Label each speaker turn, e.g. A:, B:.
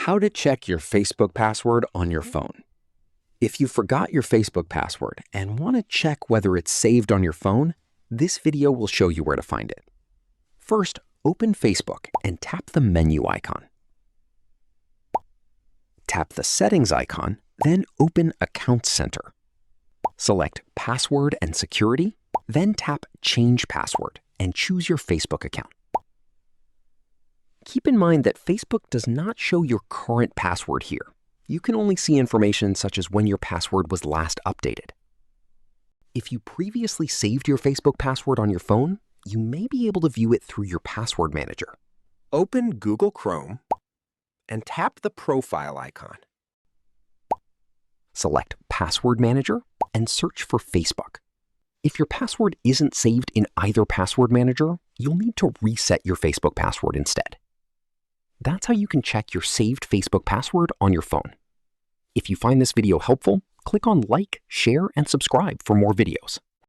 A: How to check your Facebook password on your phone. If you forgot your Facebook password and want to check whether it's saved on your phone, this video will show you where to find it. First, open Facebook and tap the menu icon. Tap the Settings icon, then open Account Center. Select Password and Security, then tap Change Password and choose your Facebook account. Keep in mind that Facebook does not show your current password here. You can only see information such as when your password was last updated. If you previously saved your Facebook password on your phone, you may be able to view it through your password manager. Open Google Chrome and tap the profile icon. Select Password Manager and search for Facebook. If your password isn't saved in either password manager, you'll need to reset your Facebook password instead. That's how you can check your saved Facebook password on your phone. If you find this video helpful, click on like, share, and subscribe for more videos.